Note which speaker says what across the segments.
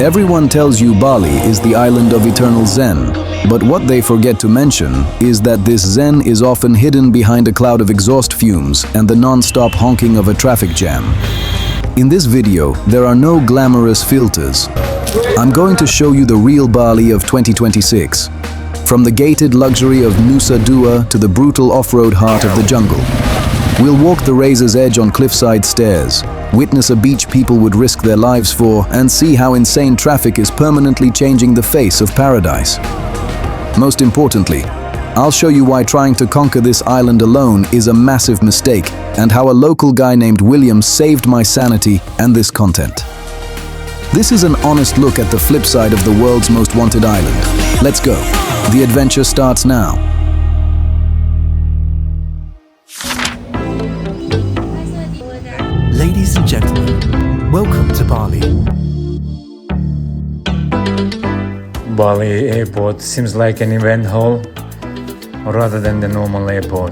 Speaker 1: Everyone tells you Bali is the island of eternal Zen, but what they forget to mention is that this Zen is often hidden behind a cloud of exhaust fumes and the non-stop honking of a traffic jam. In this video, there are no glamorous filters. I'm going to show you the real Bali of 2026. From the gated luxury of Nusa Dua to the brutal off-road heart of the jungle. We'll walk the razor's edge on cliffside stairs, witness a beach people would risk their lives for, and see how insane traffic is permanently changing the face of paradise. Most importantly, I'll show you why trying to conquer this island alone is a massive mistake, and how a local guy named William saved my sanity and this content. This is an honest look at the flip side of the world's most wanted island. Let's go. The adventure starts now.
Speaker 2: Ladies and gentlemen, welcome to Bali.
Speaker 3: Bali airport seems like an event hall rather than the normal airport.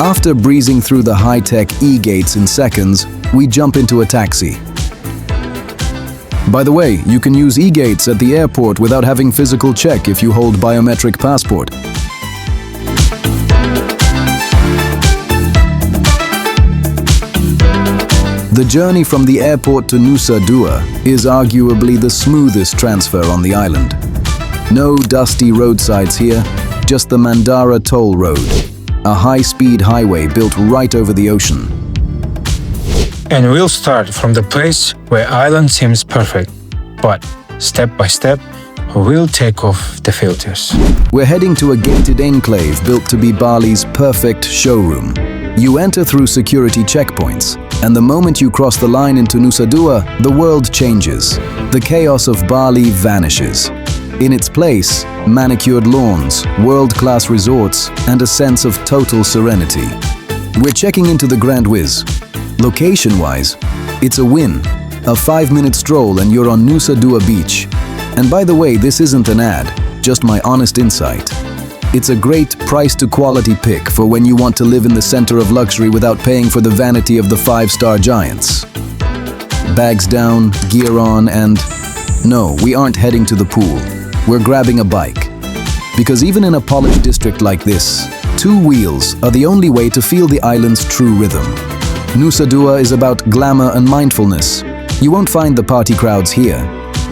Speaker 1: After breezing through the high-tech e-gates in seconds, we jump into a taxi. By the way, you can use e-gates at the airport without having physical check if you hold biometric passport. The journey from the airport to Nusa Dua is arguably the smoothest transfer on the island. No dusty roadsides here, just the Mandara Toll Road, a high-speed highway built right over the ocean.
Speaker 3: And we'll start from the place where island seems perfect, but step by step, we'll take off the filters.
Speaker 1: We're heading to a gated enclave built to be Bali's perfect showroom. You enter through security checkpoints, and the moment you cross the line into Nusa Dua, the world changes. The chaos of Bali vanishes. In its place, manicured lawns, world-class resorts, and a sense of total serenity. We're checking into the Grand Wiz. Location-wise, it's a win. A 5-minute stroll and you're on Nusa Dua Beach. And by the way, this isn't an ad, just my honest insight. It's a great price-to-quality pick for when you want to live in the center of luxury without paying for the vanity of the 5-star giants. Bags down, gear on, and... No, we aren't heading to the pool. We're grabbing a bike. Because even in a polished district like this, 2 wheels are the only way to feel the island's true rhythm. Nusa Dua is about glamour and mindfulness. You won't find the party crowds here.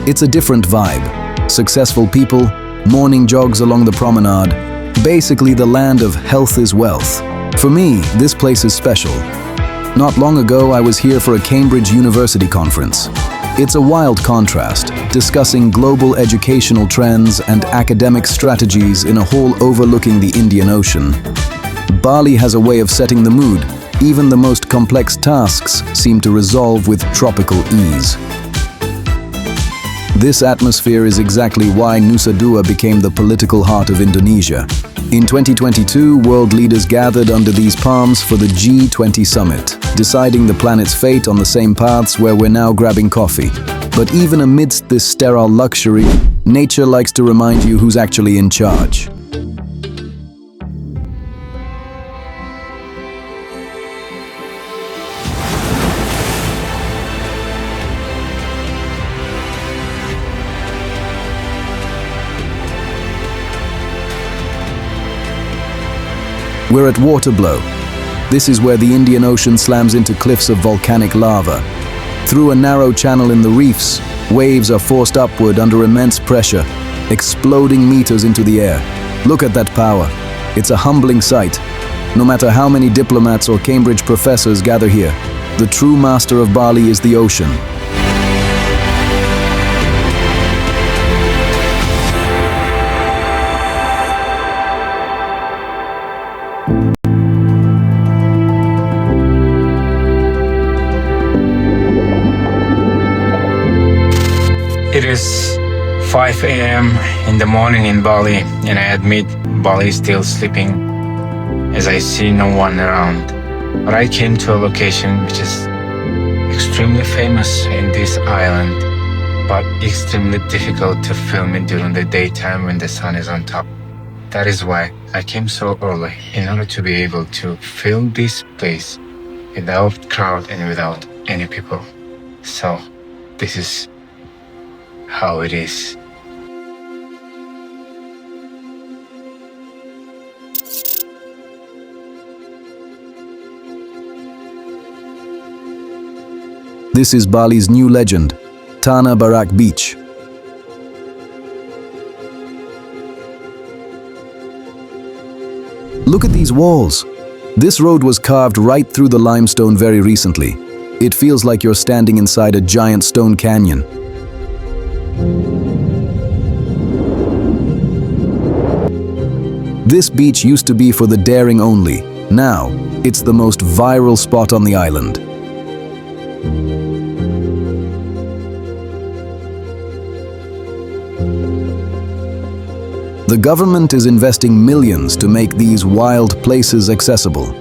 Speaker 1: It's a different vibe. Successful people, morning jogs along the promenade, basically the land of health is wealth. For me, this place is special. Not long ago, I was here for a Cambridge University conference. It's a wild contrast, discussing global educational trends and academic strategies in a hall overlooking the Indian Ocean. Bali has a way of setting the mood. Even the most complex tasks seem to resolve with tropical ease. This atmosphere is exactly why Nusa Dua became the political heart of Indonesia. In 2022, world leaders gathered under these palms for the G20 summit, deciding the planet's fate on the same paths where we're now grabbing coffee. But even amidst this sterile luxury, nature likes to remind you who's actually in charge. We're at Waterblow. This is where the Indian Ocean slams into cliffs of volcanic lava. Through a narrow channel in the reefs, waves are forced upward under immense pressure, exploding meters into the air. Look at that power. It's a humbling sight. No matter how many diplomats or Cambridge professors gather here, the true master of Bali is the ocean.
Speaker 3: It is 5 a.m. in the morning in Bali, and I admit Bali is still sleeping as I see no one around. But I came to a location which is extremely famous in this island, but extremely difficult to film it during the daytime when the sun is on top. That is why I came so early, in order to be able to film this place without crowd and without any people. So this is how it is.
Speaker 1: This is Bali's new legend, Tanah Barak Beach. Look at these walls. This road was carved right through the limestone very recently. It feels like you're standing inside a giant stone canyon. This beach used to be for the daring only. Now, it's the most viral spot on the island. The government is investing millions to make these wild places accessible.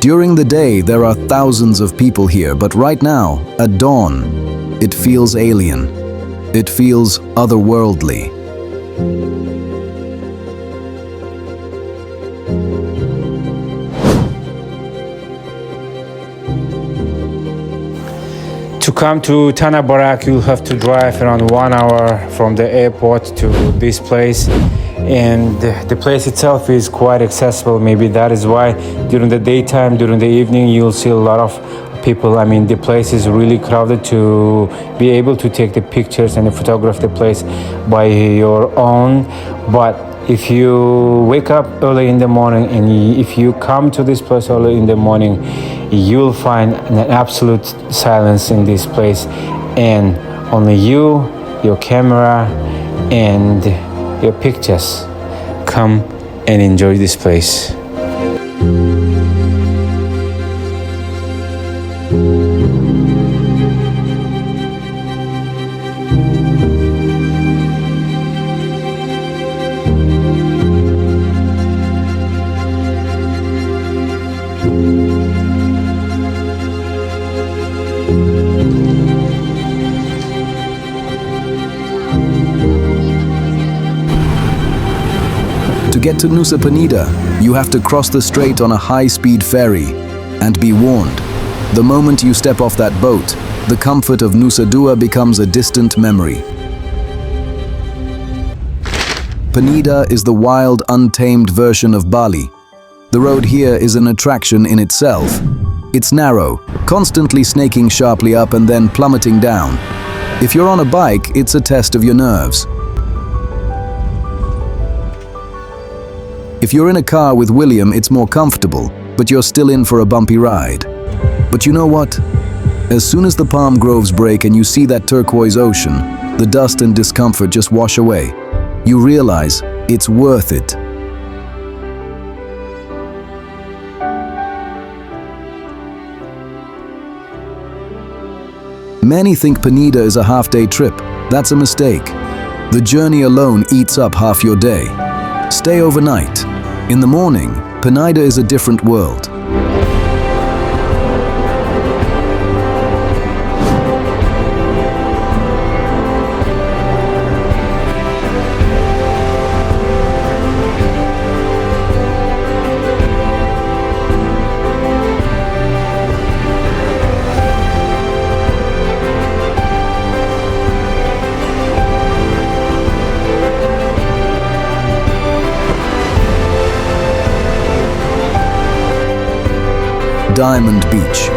Speaker 1: During the day, there are thousands of people here, but right now, at dawn, it feels alien. It feels otherworldly.
Speaker 3: To come to Tanah Barak, you'll have to drive around 1 hour from the airport to this place. And the place itself is quite accessible. Maybe that is why during the daytime, during the evening, you'll see a lot of people. I mean, the place is really crowded to be able to take the pictures and photograph the place by your own. But if you wake up early in the morning and if you come to this place early in the morning, you'll find an absolute silence in this place, and only you, your camera, and your pictures. Come and enjoy this place.
Speaker 1: To get to Nusa Penida, you have to cross the strait on a high-speed ferry. And be warned, the moment you step off that boat, the comfort of Nusa Dua becomes a distant memory. Penida is the wild, untamed version of Bali. The road here is an attraction in itself. It's narrow, constantly snaking sharply up and then plummeting down. If you're on a bike, it's a test of your nerves. If you're in a car with William, it's more comfortable, but you're still in for a bumpy ride. But you know what? As soon as the palm groves break and you see that turquoise ocean, the dust and discomfort just wash away. You realize it's worth it. Many think Penida is a half-day trip. That's a mistake. The journey alone eats up half your day. Stay overnight. In the morning, Penida is a different world. Diamond Beach.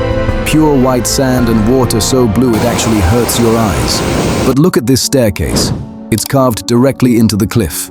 Speaker 1: Pure white sand and water so blue it actually hurts your eyes. But look at this staircase. It's carved directly into the cliff.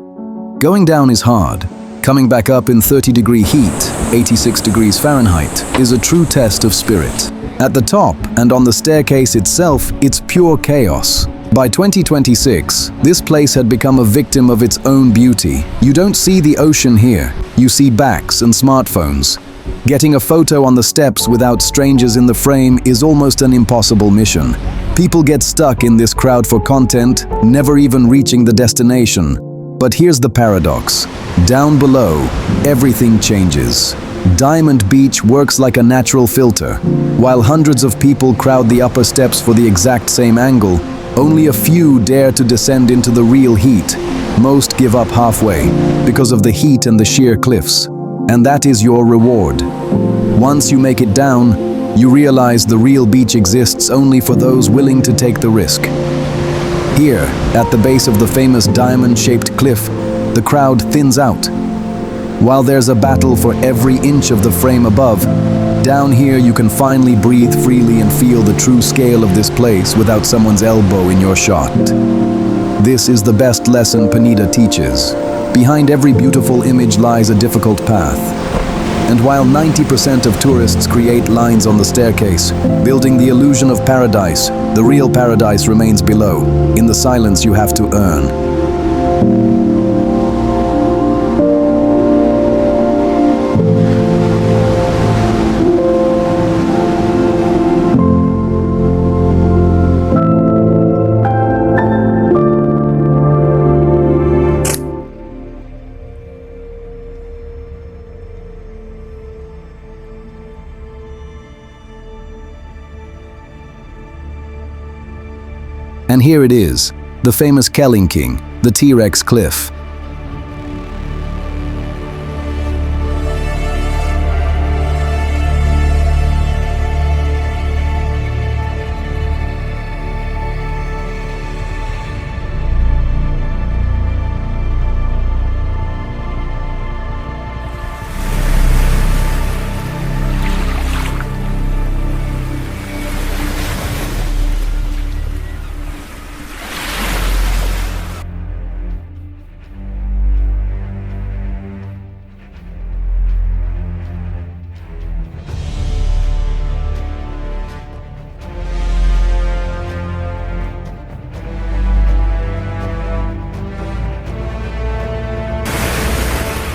Speaker 1: Going down is hard. Coming back up in 30-degree heat, 86 degrees Fahrenheit, is a true test of spirit. At the top and on the staircase itself, it's pure chaos. By 2026, this place had become a victim of its own beauty. You don't see the ocean here. You see backs and smartphones. Getting a photo on the steps without strangers in the frame is almost an impossible mission. People get stuck in this crowd for content, never even reaching the destination. But here's the paradox. Down below, everything changes. Diamond Beach works like a natural filter. While hundreds of people crowd the upper steps for the exact same angle, only a few dare to descend into the real heat. most give up halfway because of the heat and the sheer cliffs. And that is your reward. Once you make it down, you realize the real beach exists only for those willing to take the risk. Here, at the base of the famous diamond-shaped cliff, the crowd thins out. While there's a battle for every inch of the frame above, down here you can finally breathe freely and feel the true scale of this place without someone's elbow in your shot. This is the best lesson Penida teaches. Behind every beautiful image lies a difficult path. And while 90% of tourists create lines on the staircase, building the illusion of paradise, the real paradise remains below, in the silence you have to earn. And here it is, the famous Kelingking, the T-Rex cliff.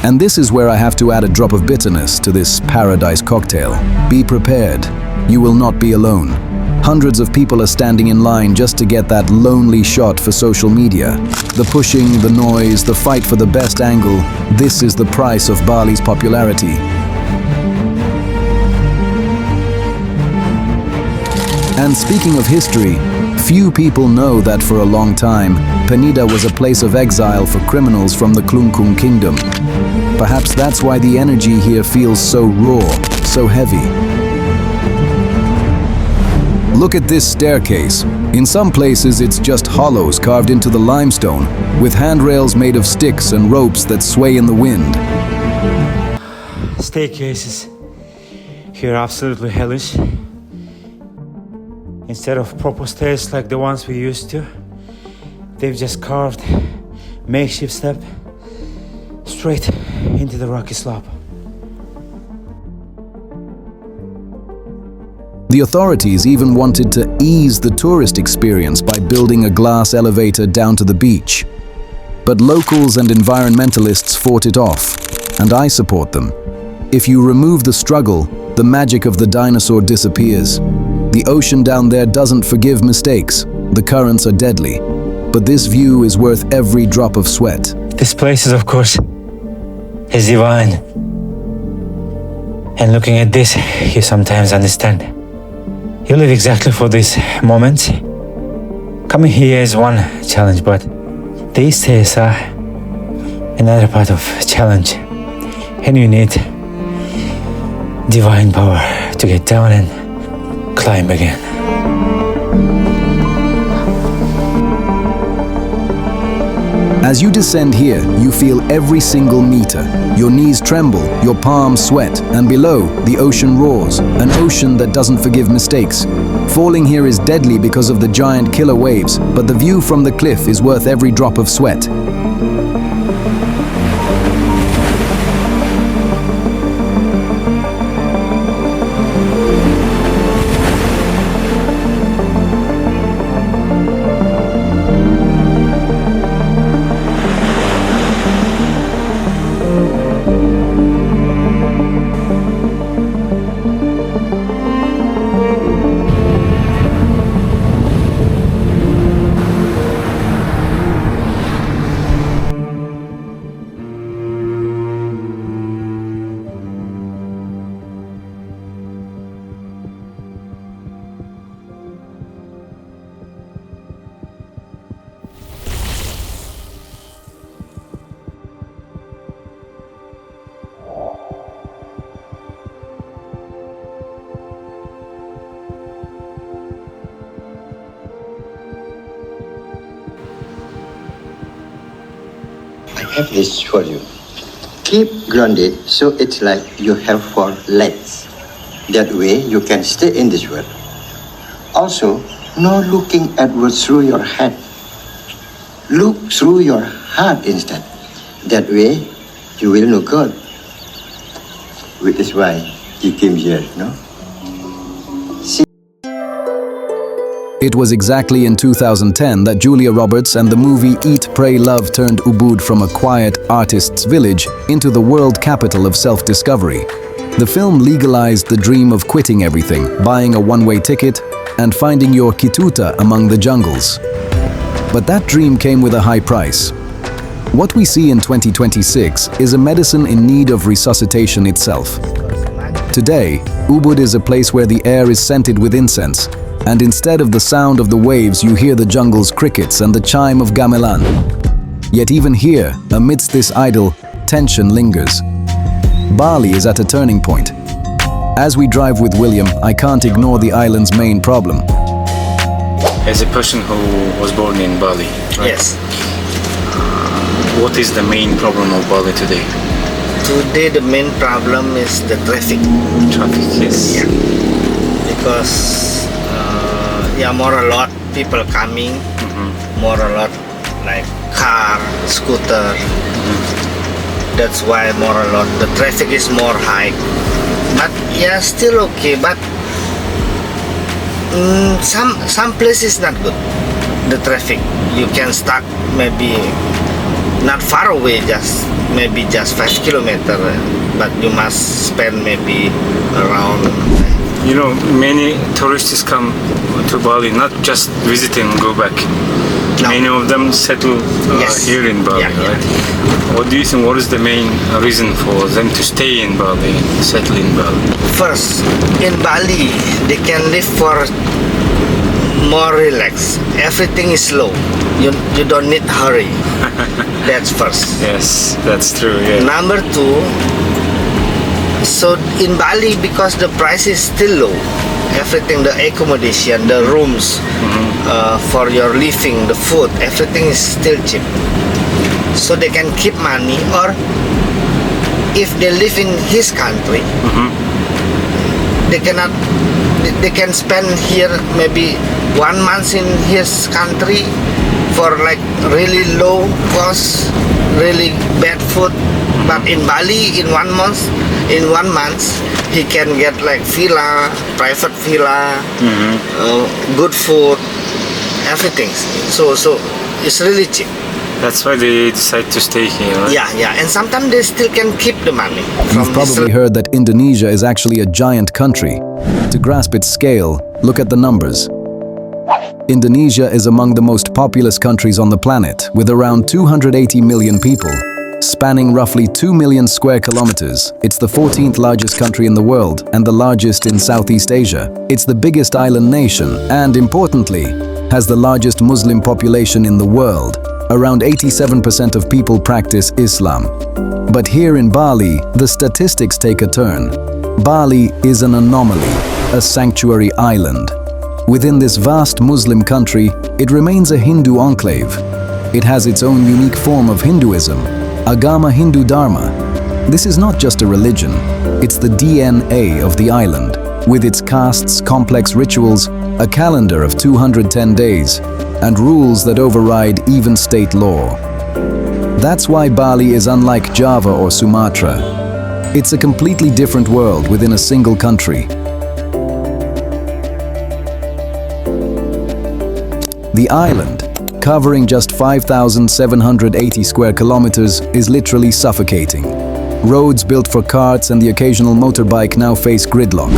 Speaker 1: And this is where I have to add a drop of bitterness to this paradise cocktail. Be prepared. You will not be alone. Hundreds of people are standing in line just to get that lonely shot for social media. The pushing, the noise, the fight for the best angle, this is the price of Bali's popularity. And speaking of history, few people know that for a long time, Penida was a place of exile for criminals from the Klungkung kingdom. Perhaps that's why the energy here feels so raw, so heavy. Look at this staircase. In some places it's just hollows carved into the limestone, with handrails made of sticks and ropes that sway in the wind.
Speaker 4: Staircases here are absolutely hellish. Instead of proper stairs like the ones we used to, they've just carved makeshift step straight into the rocky slope.
Speaker 1: The authorities even wanted to ease the tourist experience by building a glass elevator down to the beach. But locals and environmentalists fought it off, and I support them. If you remove the struggle, the magic of the dinosaur disappears. The ocean down there doesn't forgive mistakes. The currents are deadly. But this view is worth every drop of sweat.
Speaker 4: This place is, of course, is divine. And looking at this, you sometimes understand. You live exactly for this moment. Coming here is one challenge, but these stairs are another part of challenge. And you need divine power to get down and climb again.
Speaker 1: As you descend here, you feel every single meter. Your knees tremble, your palms sweat, and below, the ocean roars, an ocean that doesn't forgive mistakes. Falling here is deadly because of the giant killer waves, but the view from the cliff is worth every drop of sweat.
Speaker 5: have this for you. Keep grounded so it's like you have 4 legs. That way you can stay in this world. Also, no looking outward through your head. Look through your heart instead. That way you will know God. Which is why you came here, no?
Speaker 1: It was exactly in 2010 that Julia Roberts and the movie Eat, Pray, Love turned Ubud from a quiet artist's village into the world capital of self-discovery. The film legalized the dream of quitting everything, buying a one-way ticket, and finding your kituta among the jungles. But that dream came with a high price. What we see in 2026 is a medicine in need of resuscitation itself. Today, Ubud is a place where the air is scented with incense, and instead of the sound of the waves you hear the jungle's crickets and the chime of gamelan. Yet even here, amidst this idyll, tension lingers. Bali is at a turning point. As we drive with William, I can't ignore the island's main problem.
Speaker 3: As a person who was born in Bali, right?
Speaker 6: Yes.
Speaker 3: What is the main problem of Bali today?
Speaker 6: Today the main problem is the traffic.
Speaker 3: Traffic, yes.
Speaker 6: Yeah. Because more a lot people coming, more a lot like car, scooter. That's why more a lot the traffic is more high. But yeah, still okay. But some places not good. The traffic you can stuck maybe not far away, just maybe just 5 kilometers, but you must spend maybe around.
Speaker 3: You know, many tourists come to Bali not just visit and go back.
Speaker 6: No.
Speaker 3: Many of them settle
Speaker 6: Yes.
Speaker 3: here in Bali,
Speaker 6: Yeah,
Speaker 3: right? What do you think? What is the main reason for them to stay in Bali, settle in Bali?
Speaker 6: First, in Bali, they can live for more relaxed. Everything is slow. You don't need hurry. That's first.
Speaker 3: Yes, that's true. Yeah.
Speaker 6: Number 2, so in Bali, because the price is still low, everything, the accommodation, the rooms, for your living, the food, everything is still cheap. So they can keep money, or if they live in his country, they can spend here maybe 1 month in his country for like really low cost, really bad food. But in Bali, in 1 month, he can get like villa, private villa, good food, everything. So it's really cheap.
Speaker 3: That's why they decide to stay here, right?
Speaker 6: Yeah, and sometimes they still can keep the money.
Speaker 1: You've probably heard that Indonesia is actually a giant country. To grasp its scale, look at the numbers. Indonesia is among the most populous countries on the planet, with around 280 million people. Spanning roughly 2 million square kilometers, it's the 14th largest country in the world and the largest in Southeast Asia. It's the biggest island nation and, importantly, has the largest Muslim population in the world. Around 87% of people practice Islam. But here in Bali, the statistics take a turn. Bali is an anomaly, a sanctuary island. Within this vast Muslim country, it remains a Hindu enclave. It has its own unique form of Hinduism, Agama Hindu Dharma. This is not just a religion, it's the DNA of the island, with its castes, complex rituals, a calendar of 210 days, and rules that override even state law. That's why Bali is unlike Java or Sumatra. It's a completely different world within a single country. The island, covering just 5,780 square kilometers, is literally suffocating. Roads built for carts and the occasional motorbike now face gridlock.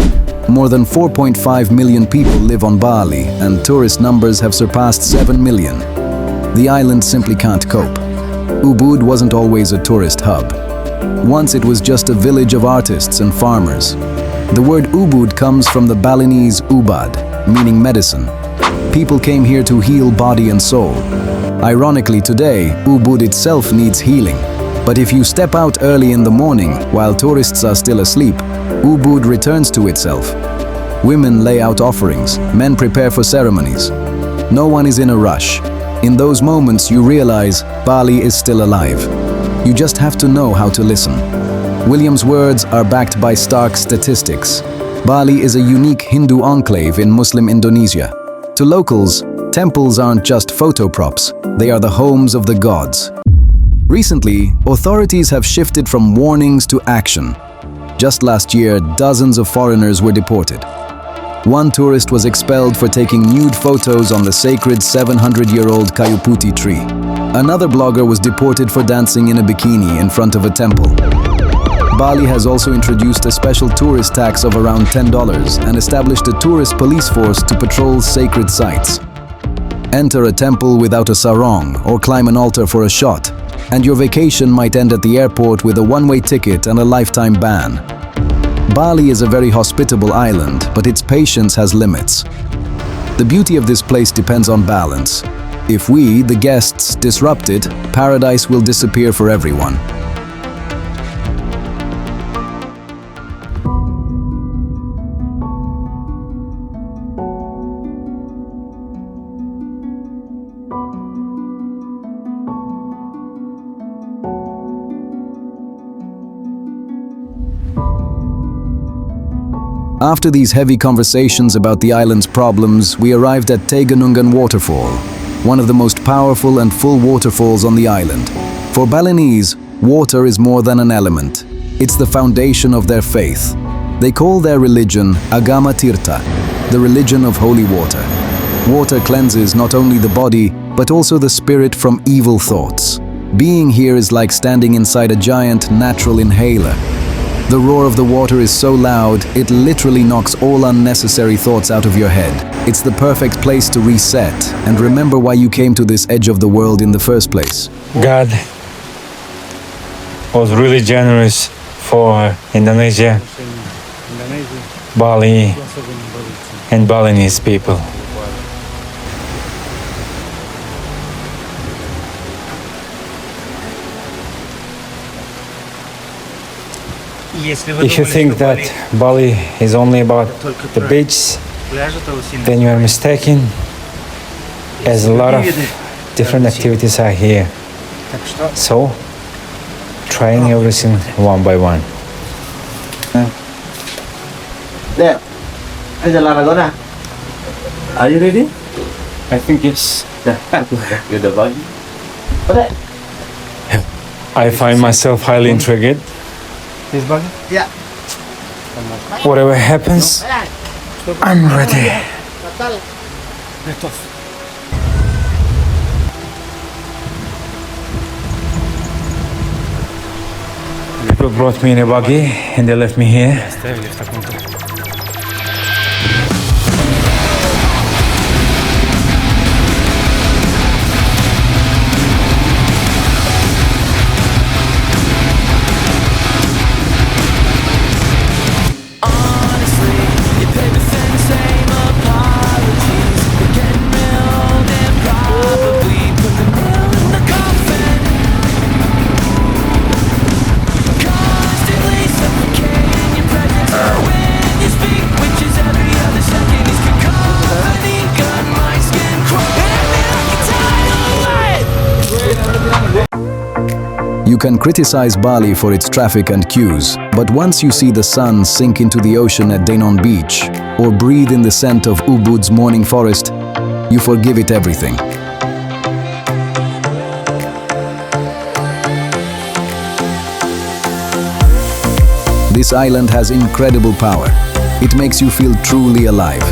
Speaker 1: More than 4.5 million people live on Bali, and tourist numbers have surpassed 7 million. The island simply can't cope. Ubud wasn't always a tourist hub. Once it was just a village of artists and farmers. The word Ubud comes from the Balinese ubad, meaning medicine. People came here to heal body and soul. Ironically, today, Ubud itself needs healing. But if you step out early in the morning, while tourists are still asleep, Ubud returns to itself. Women lay out offerings, men prepare for ceremonies. No one is in a rush. In those moments, you realize Bali is still alive. You just have to know how to listen. William's words are backed by stark statistics. Bali is a unique Hindu enclave in Muslim Indonesia. To locals, temples aren't just photo props, they are the homes of the gods. Recently, authorities have shifted from warnings to action. Just last year, dozens of foreigners were deported. One tourist was expelled for taking nude photos on the sacred 700-year-old Kayu Putih tree. Another blogger was deported for dancing in a bikini in front of a temple. Bali has also introduced a special tourist tax of around $10 and established a tourist police force to patrol sacred sites. Enter a temple without a sarong or climb an altar for a shot, and your vacation might end at the airport with a one-way ticket and a lifetime ban. Bali is a very hospitable island, but its patience has limits. The beauty of this place depends on balance. If we, the guests, disrupt it, paradise will disappear for everyone. After these heavy conversations about the island's problems, we arrived at Teganungan Waterfall, one of the most powerful and full waterfalls on the island. For Balinese, water is more than an element. It's the foundation of their faith. They call their religion Agama Tirta, the religion of holy water. Water cleanses not only the body, but also the spirit from evil thoughts. Being here is like standing inside a giant natural inhaler. The roar of the water is so loud, it literally knocks all unnecessary thoughts out of your head. It's the perfect place to reset and remember why you came to this edge of the world in the first place.
Speaker 4: God was really generous for Indonesia, Bali, and Balinese people. If you think that Bali is only about the beach, then you are mistaken, as a lot of different activities are here. So, trying everything one by one.
Speaker 6: There. Are you ready?
Speaker 4: I think yes.
Speaker 6: You're the buggy.
Speaker 4: I find myself highly intrigued.
Speaker 2: This buggy?
Speaker 6: Yeah.
Speaker 4: Whatever happens, I'm ready. People brought me in a buggy and they left me here.
Speaker 1: You can criticize Bali for its traffic and queues, but once you see the sun sink into the ocean at Denon Beach, or breathe in the scent of Ubud's morning forest, you forgive it everything. This island has incredible power. It makes you feel truly alive.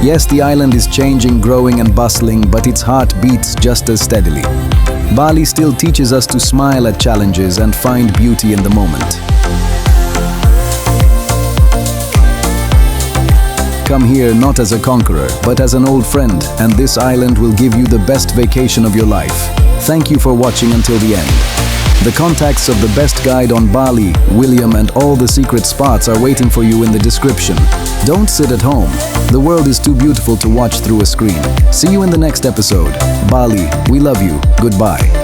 Speaker 1: Yes, the island is changing, growing and bustling, but its heart beats just as steadily. Bali still teaches us to smile at challenges and find beauty in the moment. Come here not as a conqueror, but as an old friend, and this island will give you the best vacation of your life. Thank you for watching until the end. The contacts of the best guide on Bali, William, and all the secret spots are waiting for you in the description. Don't sit at home. The world is too beautiful to watch through a screen. See you in the next episode. Bali, we love you. Goodbye.